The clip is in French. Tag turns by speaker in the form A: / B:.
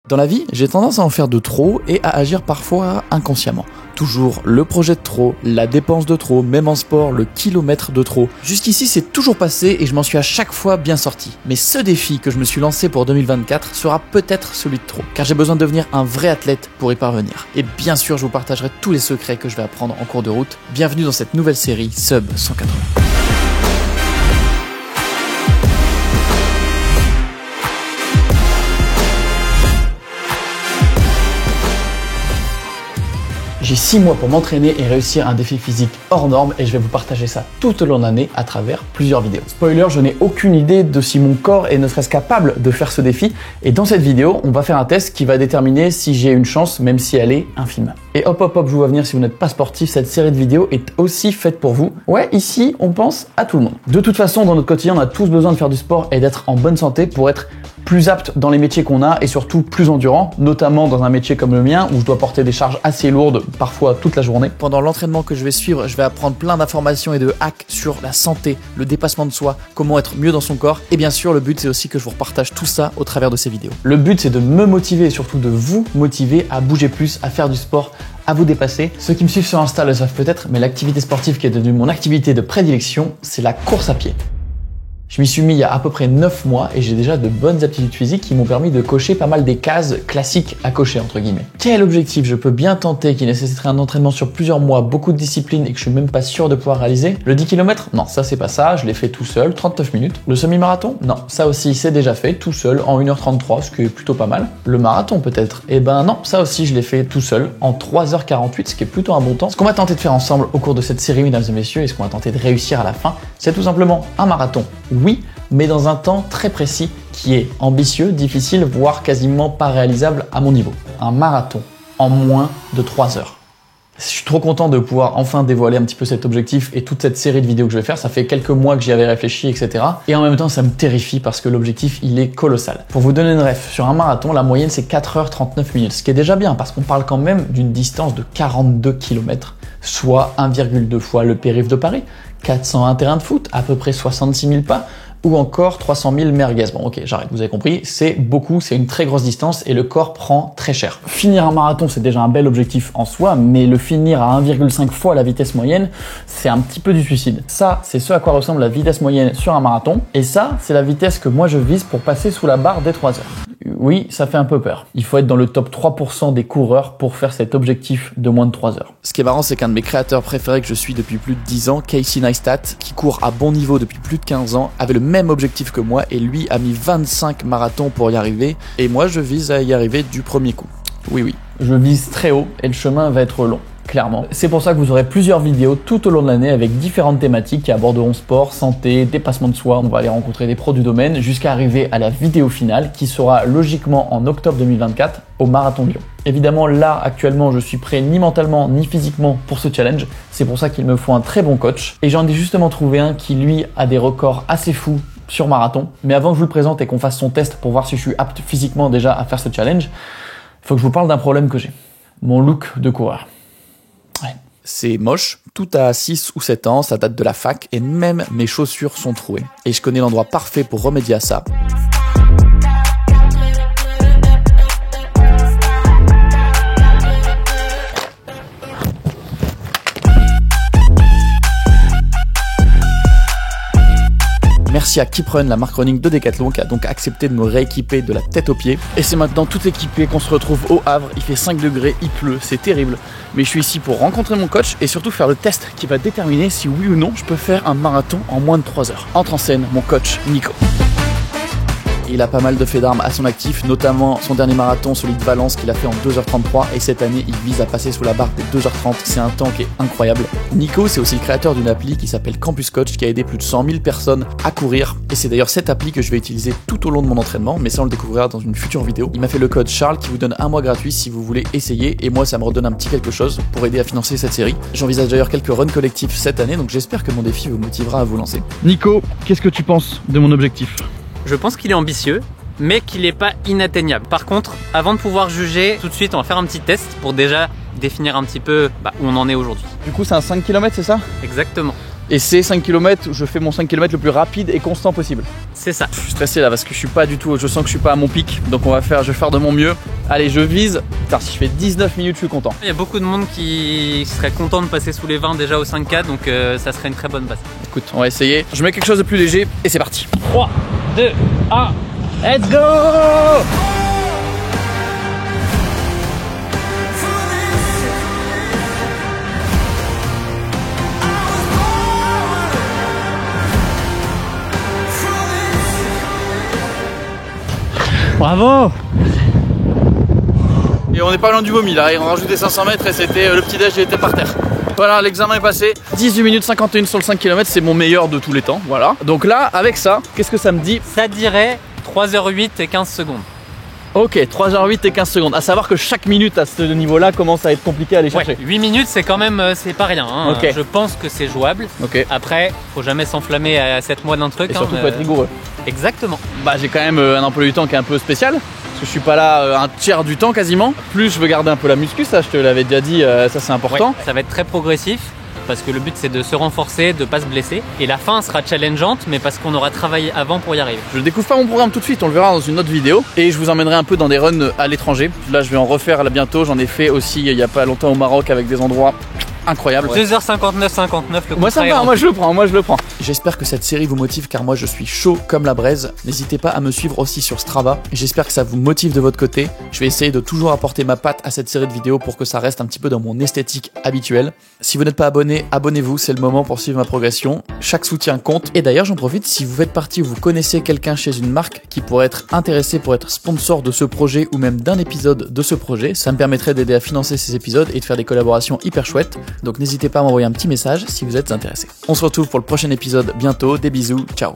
A: Dans la vie, j'ai tendance à en faire de trop et à agir parfois inconsciemment. Toujours le projet de trop, la dépense de trop, même en sport, le kilomètre de trop. Jusqu'ici, c'est toujours passé et je m'en suis à chaque fois bien sorti. Mais ce défi que je me suis lancé pour 2024 sera peut-être celui de trop, car j'ai besoin de devenir un vrai athlète pour y parvenir. Et bien sûr, je vous partagerai tous les secrets que je vais apprendre en cours de route. Bienvenue dans cette nouvelle série Sub 180. J'ai 6 mois pour m'entraîner et réussir un défi physique hors norme et je vais vous partager ça tout au long de l'année à travers plusieurs vidéos. Spoiler, je n'ai aucune idée de si mon corps est ne serait-ce capable de faire ce défi et dans cette vidéo, on va faire un test qui va déterminer si j'ai une chance même si elle est infime. Et hop, je vous vois venir, si vous n'êtes pas sportif, cette série de vidéos est aussi faite pour vous. Ouais, ici, on pense à tout le monde. De toute façon, dans notre quotidien, on a tous besoin de faire du sport et d'être en bonne santé pour être plus apte dans les métiers qu'on a et surtout plus endurant, notamment dans un métier comme le mien où je dois porter des charges assez lourdes, parfois toute la journée. Pendant l'entraînement que je vais suivre, je vais apprendre plein d'informations et de hacks sur la santé, le dépassement de soi, comment être mieux dans son corps. Et bien sûr, le but c'est aussi que je vous repartage tout ça au travers de ces vidéos. Le but c'est de me motiver et surtout de vous motiver à bouger plus, à faire du sport, à vous dépasser. Ceux qui me suivent sur Insta le savent peut-être, mais l'activité sportive qui est devenue mon activité de prédilection, c'est la course à pied. Je m'y suis mis il y a à peu près 9 mois et j'ai déjà de bonnes aptitudes physiques qui m'ont permis de cocher pas mal des cases classiques à cocher entre guillemets. Quel objectif je peux bien tenter qui nécessiterait un entraînement sur plusieurs mois, beaucoup de discipline et que je suis même pas sûr de pouvoir réaliser? Le 10 km? Non, ça c'est pas ça, je l'ai fait tout seul, 39 minutes. Le semi-marathon? Non, ça aussi c'est déjà fait tout seul en 1h33, ce qui est plutôt pas mal. Le marathon peut-être? Eh ben non, ça aussi je l'ai fait tout seul en 3h48, ce qui est plutôt un bon temps. Ce qu'on va tenter de faire ensemble au cours de cette série, mesdames et messieurs, et ce qu'on va tenter de réussir à la fin, c'est tout simplement un marathon. Oui, mais dans un temps très précis qui est ambitieux, difficile, voire quasiment pas réalisable à mon niveau. Un marathon en moins de 3 heures. Je suis trop content de pouvoir enfin dévoiler un petit peu cet objectif et toute cette série de vidéos que je vais faire. Ça fait quelques mois que j'y avais réfléchi, etc. Et en même temps, ça me terrifie parce que l'objectif, il est colossal. Pour vous donner une ref, sur un marathon, la moyenne, c'est 4h39 minutes. Ce qui est déjà bien parce qu'on parle quand même d'une distance de 42 km, soit 1,2 fois le périph' de Paris, 401 terrains de foot, à peu près 66 000 pas, ou encore 300 000 merguez. Bon ok, j'arrête, vous avez compris, c'est beaucoup, c'est une très grosse distance et le corps prend très cher. Finir un marathon, c'est déjà un bel objectif en soi, mais le finir à 1,5 fois la vitesse moyenne, c'est un petit peu du suicide. Ça, c'est ce à quoi ressemble la vitesse moyenne sur un marathon, et ça, c'est la vitesse que moi je vise pour passer sous la barre des 3 heures. Oui, ça fait un peu peur. Il faut être dans le top 3% des coureurs pour faire cet objectif de moins de 3 heures. Ce qui est marrant, c'est qu'un de mes créateurs préférés que je suis depuis plus de 10 ans, Casey Neistat, qui court à bon niveau depuis plus de 15 ans, avait le même objectif que moi et lui a mis 25 marathons pour y arriver. Et moi, je vise à y arriver du premier coup. Oui. Je vise très haut et le chemin va être long. Clairement. C'est pour ça que vous aurez plusieurs vidéos tout au long de l'année avec différentes thématiques qui aborderont sport, santé, dépassement de soi. On va aller rencontrer des pros du domaine jusqu'à arriver à la vidéo finale qui sera logiquement en octobre 2024 au Marathon de Lyon. Évidemment, là, actuellement, je suis prêt ni mentalement ni physiquement pour ce challenge. C'est pour ça qu'il me faut un très bon coach. Et j'en ai justement trouvé un qui, lui, a des records assez fous sur marathon. Mais avant que je vous le présente et qu'on fasse son test pour voir si je suis apte physiquement déjà à faire ce challenge, il faut que je vous parle d'un problème que j'ai. Mon look de coureur. Ouais. C'est moche, tout a 6 ou 7 ans, ça date de la fac et même mes chaussures sont trouées. Et je connais l'endroit parfait pour remédier à ça. Merci à KeepRun, la marque running de Decathlon, qui a donc accepté de me rééquiper de la tête aux pieds. Et c'est maintenant tout équipé qu'on se retrouve au Havre. Il fait 5 degrés, il pleut, c'est terrible. Mais je suis ici pour rencontrer mon coach et surtout faire le test qui va déterminer si oui ou non je peux faire un marathon en moins de 3 heures. Entre en scène mon coach Nico. Il a pas mal de faits d'armes à son actif, notamment son dernier marathon, celui de Valence qu'il a fait en 2h33 et cette année il vise à passer sous la barre des 2h30, c'est un temps qui est incroyable. Nico, c'est aussi le créateur d'une appli qui s'appelle Campus Coach qui a aidé plus de 100 000 personnes à courir et c'est d'ailleurs cette appli que je vais utiliser tout au long de mon entraînement, mais ça on le découvrira dans une future vidéo. Il m'a fait le code Charles qui vous donne 1 mois gratuit si vous voulez essayer et moi ça me redonne un petit quelque chose pour aider à financer cette série. J'envisage d'ailleurs quelques runs collectifs cette année donc j'espère que mon défi vous motivera à vous lancer. Nico, qu'est-ce que tu penses de mon objectif?
B: Je pense qu'il est ambitieux, mais qu'il n'est pas inatteignable. Par contre, avant de pouvoir juger, tout de suite, on va faire un petit test pour déjà définir un petit peu où on en est aujourd'hui.
A: Du coup, c'est un 5 km, c'est ça?
B: Exactement.
A: Et c'est 5 km, je fais mon 5 km le plus rapide et constant possible.
B: C'est ça.
A: Je suis stressé là parce que je suis pas du tout, je sens que je suis pas à mon pic. Donc je vais faire de mon mieux. Allez, je vise. Putain, si je fais 19 minutes, je suis content.
B: Il y a beaucoup de monde qui serait content de passer sous les 20 déjà au 5K, donc ça serait une très bonne base.
A: Écoute, on va essayer. Je mets quelque chose de plus léger et c'est parti.
B: 3, 2, 1, let's go! Bravo!
A: Et on n'est pas loin du vomi là, on a rajouté 500 mètres et c'était le petit déj, il était par terre. Voilà, l'examen est passé. 18 minutes 51 sur le 5 km, c'est mon meilleur de tous les temps, voilà. Donc là, avec ça, qu'est-ce que ça me dit?
B: Ça dirait 3h08 et 15 secondes.
A: Ok, 3h08 et 15 secondes. À savoir que chaque minute à ce niveau-là commence à être compliqué à aller chercher.
B: Ouais, 8 minutes, c'est quand même, c'est pas rien. Hein.
A: Okay.
B: Je pense que c'est jouable.
A: Okay.
B: Après, faut jamais s'enflammer à 7 mois d'un truc.
A: Et surtout, faut être rigoureux.
B: Exactement.
A: Bah, j'ai quand même un emploi du temps qui est un peu spécial. Parce que je suis pas là un tiers du temps quasiment. Plus je veux garder un peu la muscu, ça je te l'avais déjà dit, ça c'est important.
B: Ouais, ça va être très progressif. Parce que le but c'est de se renforcer, de pas se blesser. Et la fin sera challengeante, mais parce qu'on aura travaillé avant pour y arriver.
A: Je découvre pas mon programme tout de suite, on le verra dans une autre vidéo. Et je vous emmènerai un peu dans des runs à l'étranger. Là je vais en refaire là bientôt, j'en ai fait aussi il y a pas longtemps au Maroc avec des endroits incroyables.
B: 2h59, 59, le
A: moi ça me va, moi je le prends. J'espère que cette série vous motive car moi je suis chaud comme la braise. N'hésitez pas à me suivre aussi sur Strava. J'espère que ça vous motive de votre côté. Je vais essayer de toujours apporter ma patte à cette série de vidéos pour que ça reste un petit peu dans mon esthétique habituelle. Si vous n'êtes pas abonné, abonnez-vous, c'est le moment pour suivre ma progression. Chaque soutien compte. Et d'ailleurs j'en profite, si vous faites partie ou vous connaissez quelqu'un chez une marque qui pourrait être intéressé pour être sponsor de ce projet ou même d'un épisode de ce projet, ça me permettrait d'aider à financer ces épisodes et de faire des collaborations hyper chouettes. Donc n'hésitez pas à m'envoyer un petit message si vous êtes intéressé. On se retrouve pour le prochain épisode bientôt, des bisous, ciao.